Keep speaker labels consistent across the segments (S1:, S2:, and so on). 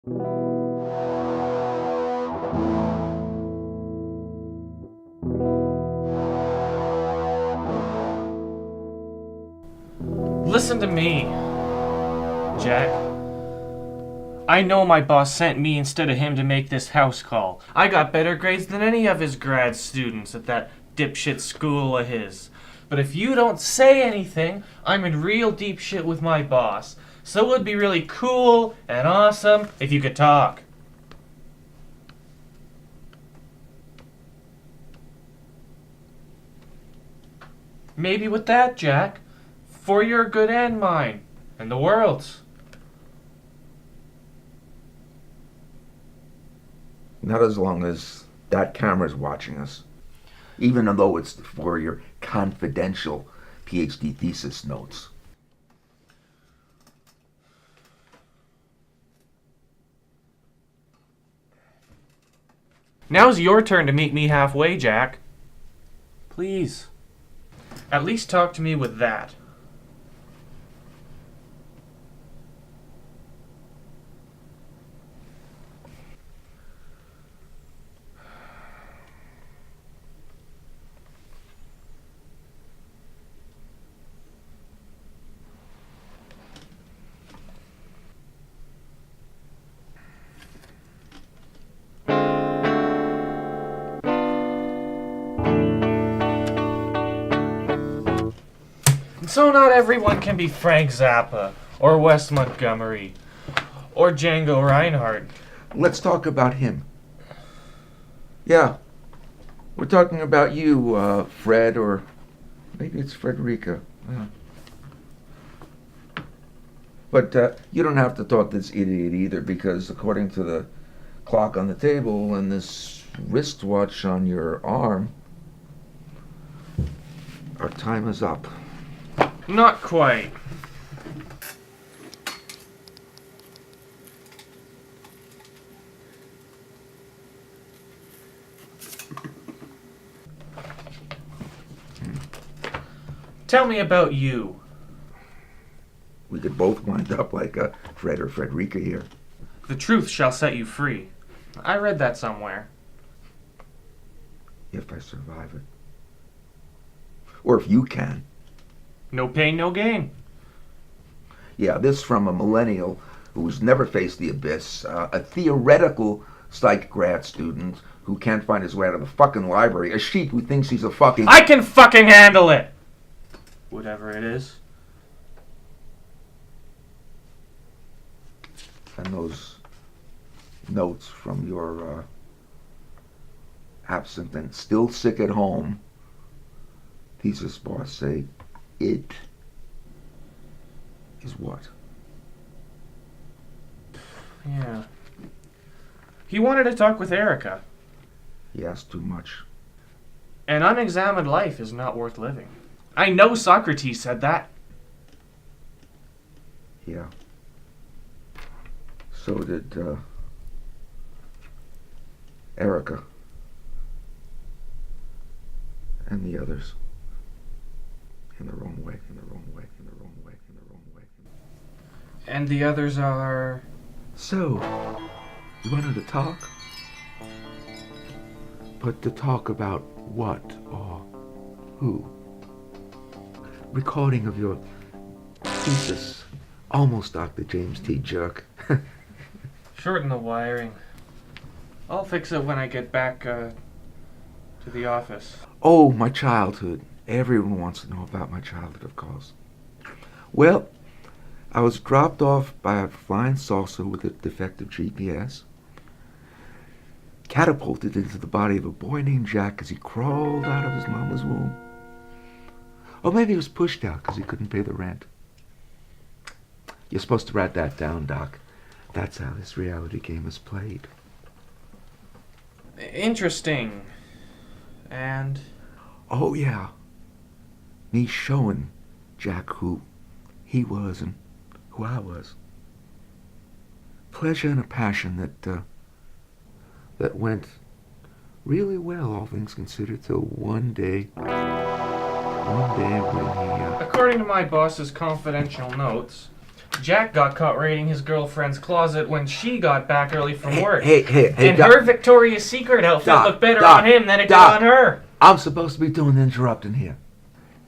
S1: Listen to me, Jack. I know my boss sent me instead of him to make this house call. I got better grades than any of his grad students at that dipshit school of his. But if you don't say anything, I'm in real deep shit with my boss. So it would be really cool and awesome if you could talk. Maybe with that, Jack. For your good and mine, and the world's.
S2: Not as long as that camera's watching us. Even though it's for your confidential PhD thesis notes.
S1: Now's your turn to meet me halfway, Jack. Please. At least talk to me with that. So not everyone can be Frank Zappa, or Wes Montgomery, or Django Reinhardt.
S2: Let's talk about him. Yeah, we're talking about you, Fred, or maybe it's Frederica. But you don't have to talk to this idiot either, because according to the clock on the table and this wristwatch on your arm, our time is up.
S1: Not quite. Tell me about you.
S2: We could both wind up like Fred or Frederica here.
S1: The truth shall set you free. I read that somewhere.
S2: If I survive it. Or if you can.
S1: No pain, no gain.
S2: Yeah, this from a millennial who's never faced the abyss, a theoretical Psych grad student who can't find his way out of the fucking library, a sheep who thinks he's a fucking...
S1: I can fucking handle it! Whatever it is.
S2: And those notes from your absent and still sick at home thesis boss say, it is what?
S1: Yeah. He wanted to talk with Erica.
S2: He asked too much.
S1: An unexamined life is not worth living. I know Socrates said that.
S2: Yeah. So did Erica. And the others. In their own way, in their own way, in their own way, in their own way.
S1: And the others are...
S2: So, you wanted to talk? But to talk about what or who? Recording of your thesis. Almost Dr. James T. Jerk.
S1: Shorten the wiring. I'll fix it when I get back to the office.
S2: Oh, my childhood. Everyone wants to know about my childhood, of course. Well, I was dropped off by a flying saucer with a defective GPS, catapulted into the body of a boy named Jack as he crawled out of his mama's womb. Or maybe he was pushed out because he couldn't pay the rent. You're supposed to write that down, Doc. That's how this reality game is played.
S1: Interesting. And...
S2: Oh, yeah. Me showing Jack who he was and who I was. Pleasure and a passion that went really well, all things considered, till one day when he...
S1: According to my boss's confidential notes, Jack got caught raiding his girlfriend's closet when she got back early from work.
S2: Hey,
S1: and
S2: Doc,
S1: her Victoria's Secret outfit
S2: Doc,
S1: looked better
S2: Doc,
S1: on him than it did
S2: Doc.
S1: on her.
S2: I'm supposed to be doing the interrupting here.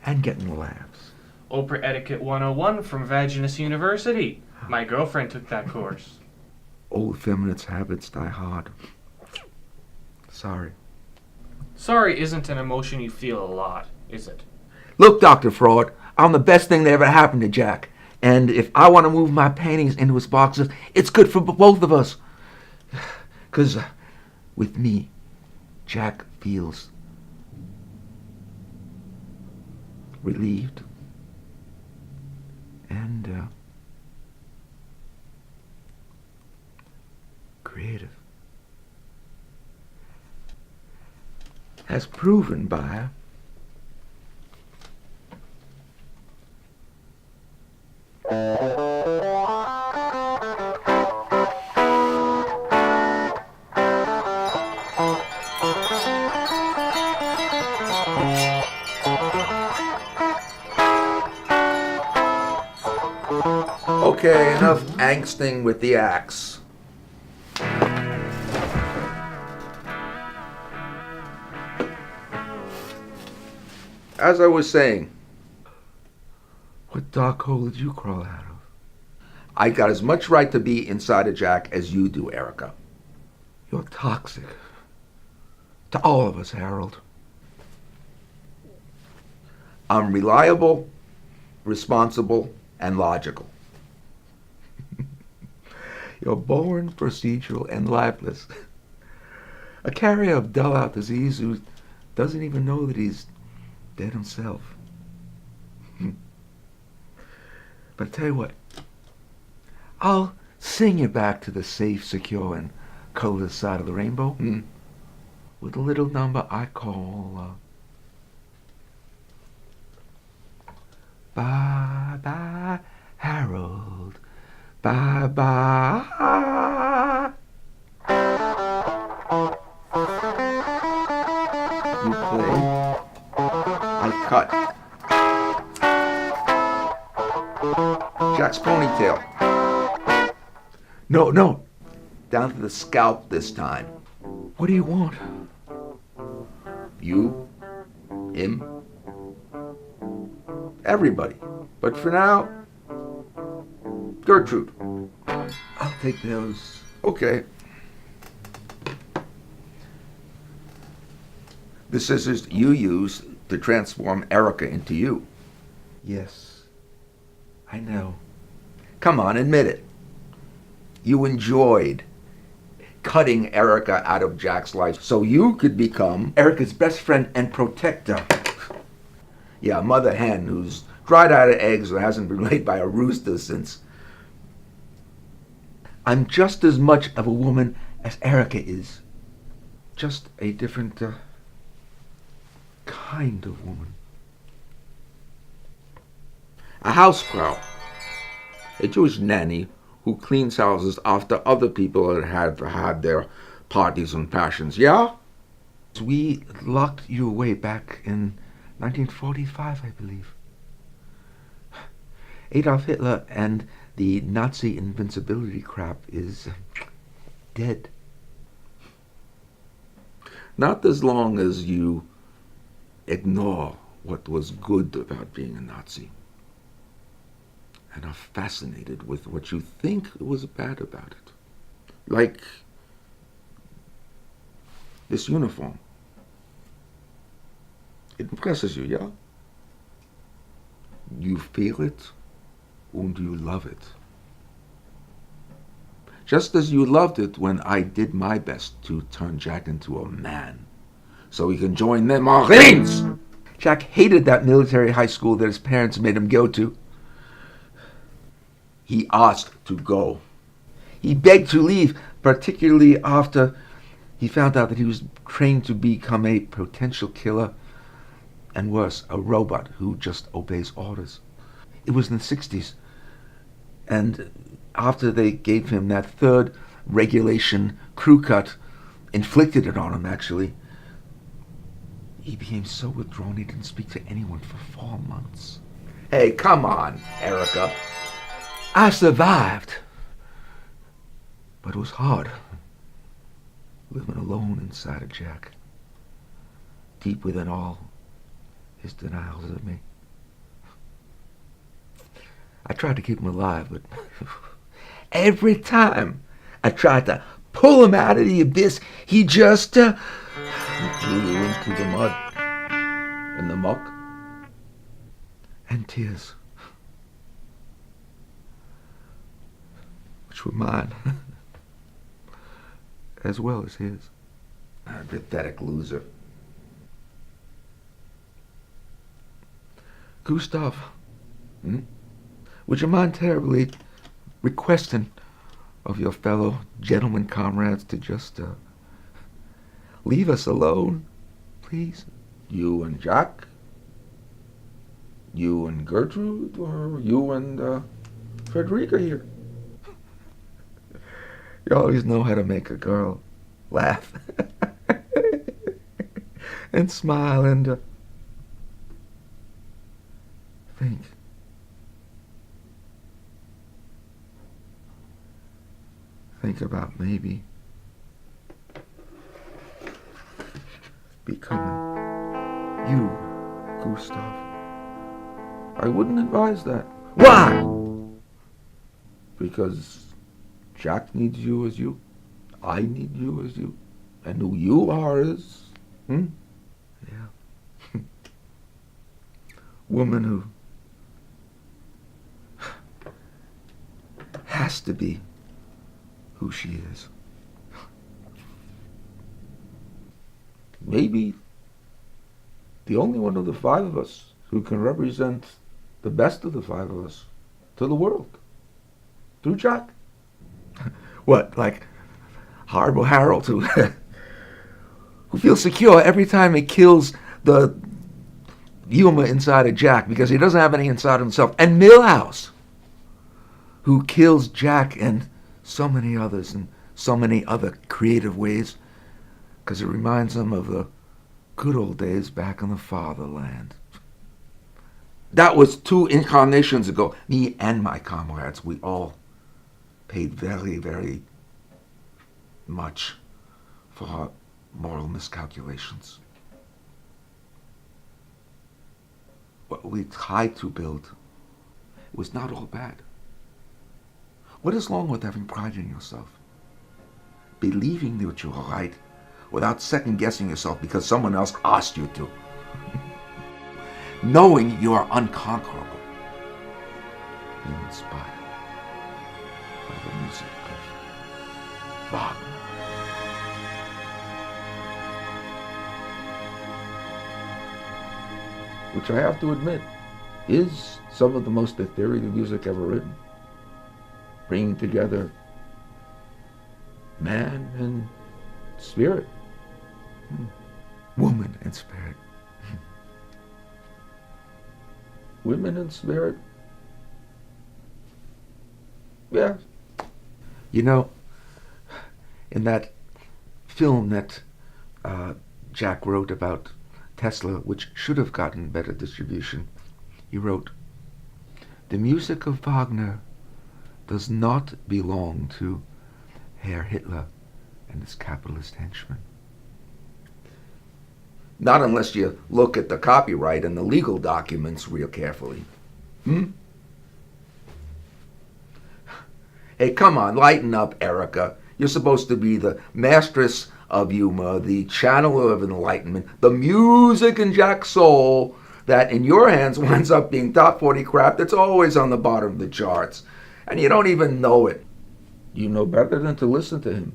S2: And getting laughs.
S1: Oprah Etiquette 101 from Vaginus University. My girlfriend took that course.
S2: Old feminist habits die hard. Sorry.
S1: Sorry isn't an emotion you feel a lot, is it?
S2: Look, Dr. Fraud, I'm the best thing that ever happened to Jack. And if I want to move my paintings into his boxes, it's good for both of us. Because with me, Jack feels relieved and creative. As proven by Okay, enough angsting with the axe. As I was saying, what dark hole did you crawl out of? I got as much right to be inside of Jack as you do, Erica. You're toxic. To all of us, Harold. I'm reliable, responsible, and logical. You're boring, procedural, and lifeless. A carrier of dull-out disease who doesn't even know that he's dead himself. But I tell you what, I'll sing you back to the safe, secure, and colorless side of the rainbow with a little number I call Bye-bye, Harold. Bye-bye. You play, I cut. Jack's ponytail. No, down to the scalp this time. What do you want? You, him, everybody. But for now, Gertrude. I'll take those. Okay. The scissors you use to transform Erica into you. Yes, I know. Come on, admit it. You enjoyed cutting Erica out of Jack's life so you could become Erica's best friend and protector. Yeah, a mother hen who's dried out of eggs and hasn't been laid by a rooster since. I'm just as much of a woman as Erica is. Just a different kind of woman. A housefrau. A Jewish nanny who cleans houses after other people had had their parties and passions, yeah? We locked you away back in 1945, I believe. Adolf Hitler and the Nazi invincibility crap is dead. Not as long as you ignore what was good about being a Nazi and are fascinated with what you think was bad about it. Like this uniform. It impresses you, yeah? You feel it and you love it. Just as you loved it when I did my best to turn Jack into a man so he can join the Marines. Jack hated that military high school that his parents made him go to. He asked to go. He begged to leave, particularly after he found out that he was trained to become a potential killer and worse, a robot who just obeys orders. It was in the 60s. And after they gave him that third regulation crew cut, inflicted it on him actually, he became so withdrawn he didn't speak to anyone for 4 months. Hey, come on, Erica. I survived. But it was hard, living alone inside of Jack, deep within all his denials of me. I tried to keep him alive, but every time I tried to pull him out of the abyss, he just threw you into the mud and the muck and tears, which were mine as well as his. A pathetic loser. Gustav, would you mind terribly requesting of your fellow gentlemen comrades to just leave us alone, please? You and Jack? You and Gertrude? Or you and Frederica here? You always know how to make a girl laugh and smile and think. Think about maybe becoming you, Gustav. I wouldn't advise that. Why? Because Jack needs you as you. I need you as you. And who you are is, yeah. Woman who has to be who she is. Maybe the only one of the five of us who can represent the best of the five of us to the world. Through Jack. What, like Horrible Harold who feels secure every time he kills the humor inside of Jack because he doesn't have any inside himself. And Milhouse, who kills Jack and so many others in so many other creative ways because it reminds him of the good old days back in the fatherland. That was 2 incarnations ago. Me and my comrades, we all paid very, very much for our moral miscalculations. What we tried to build was not all bad. What is wrong with having pride in yourself? Believing that you are right without second-guessing yourself because someone else asked you to. Knowing you are unconquerable. Being inspired by the music of Wagner. Which I have to admit is some of the most ethereal music ever written. Bringing together man and spirit. Woman and spirit. Women and spirit. Yeah. You know, in that film that Jack wrote about Tesla, which should have gotten better distribution, he wrote, "The music of Wagner does not belong to Herr Hitler and his capitalist henchmen." Not unless you look at the copyright and the legal documents real carefully. Hey, come on, lighten up, Erica. You're supposed to be the mistress of humor, the channel of enlightenment, the music in Jack's soul that in your hands winds up being top 40 crap that's always on the bottom of the charts. And you don't even know it. You know better than to listen to him.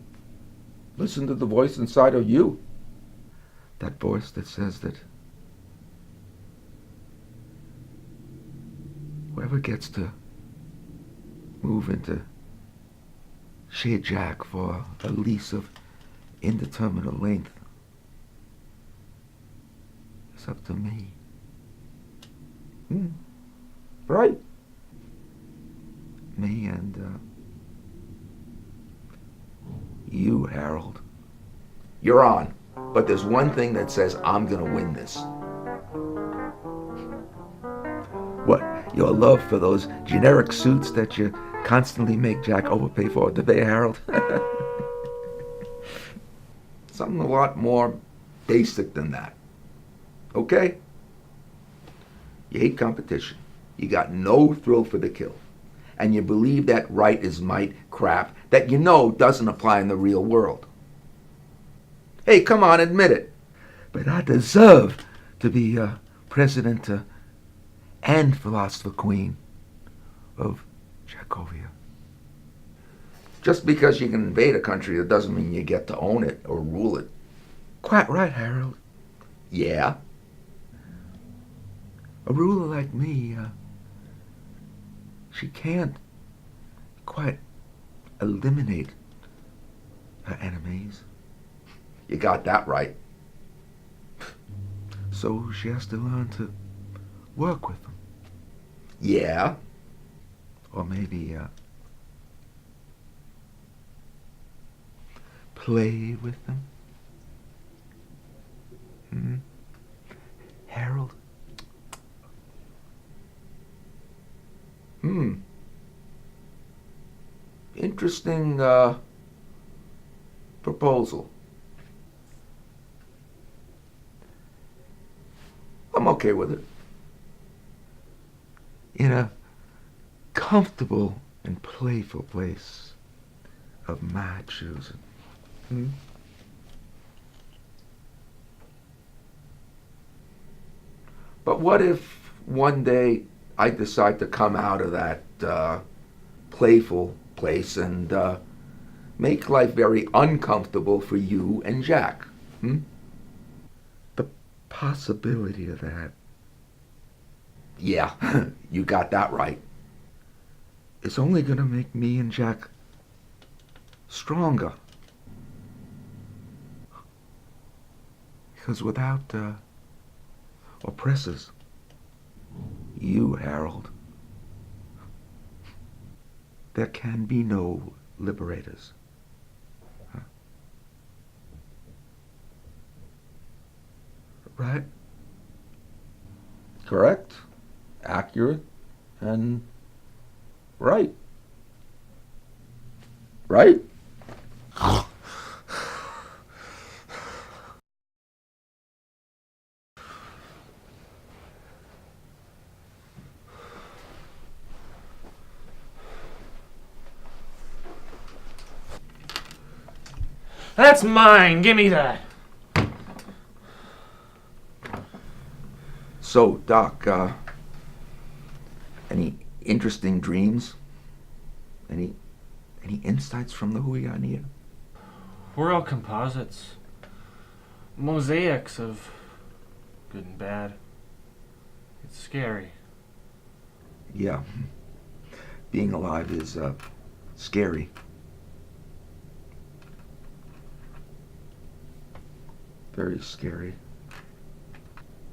S2: Listen to the voice inside of you. That voice that says that whoever gets to move into Chez Jack for a lease of indeterminate length, it's up to me. Right? Me and you, Harold. You're on. But there's one thing that says I'm gonna win this. What? Your love for those generic suits that you constantly make Jack overpay for it, do they, Harold? Something a lot more basic than that. Okay? You hate competition. You got no thrill for the kill. And you believe that right is might crap that you know doesn't apply in the real world. Hey, come on, admit it. But I deserve to be president and philosopher queen of Jackovia. Just because you can invade a country, that doesn't mean you get to own it or rule it. Quite right, Harold. Yeah. A ruler like me, she can't quite eliminate her enemies. You got that right. So she has to learn to work with them. Yeah. Or maybe play with them. Harold? Interesting proposal. I'm okay with it. In a comfortable and playful place of my choosing. But what if one day I decide to come out of that playful place and make life very uncomfortable for you and Jack? The possibility of that. Yeah, you got that right. It's only gonna make me and Jack stronger. Because without oppressors, you, Harold, there can be no liberators. Right? Correct, accurate, and right. Right?
S1: That's mine. Give me that.
S2: So, Doc, any interesting dreams? Any insights from the Huiania?
S1: We're all composites. Mosaics of good and bad. It's scary.
S2: Yeah. Being alive is scary. Very scary.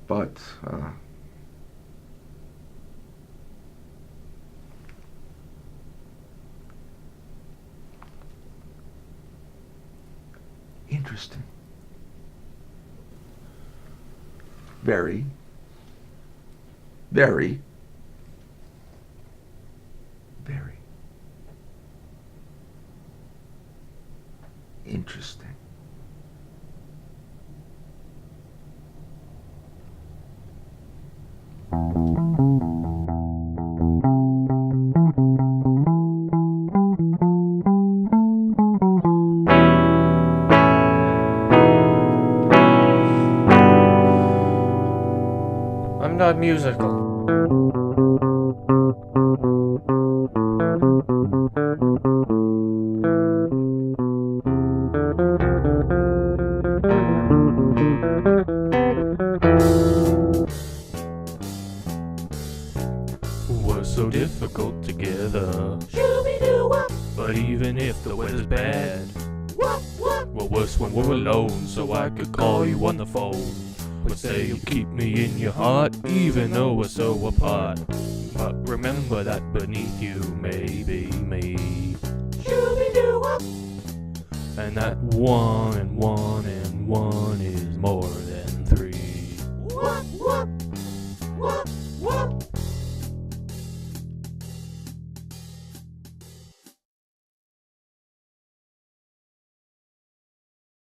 S2: But interesting. Very, very, very interesting.
S1: I'm not musical.
S3: We're so difficult together. But even if the weather's bad, we're worse when we're alone. So I could call you on the phone, but say you'll keep me in your heart, even though we're so apart. But remember that beneath you may be me, and that one and one and one is more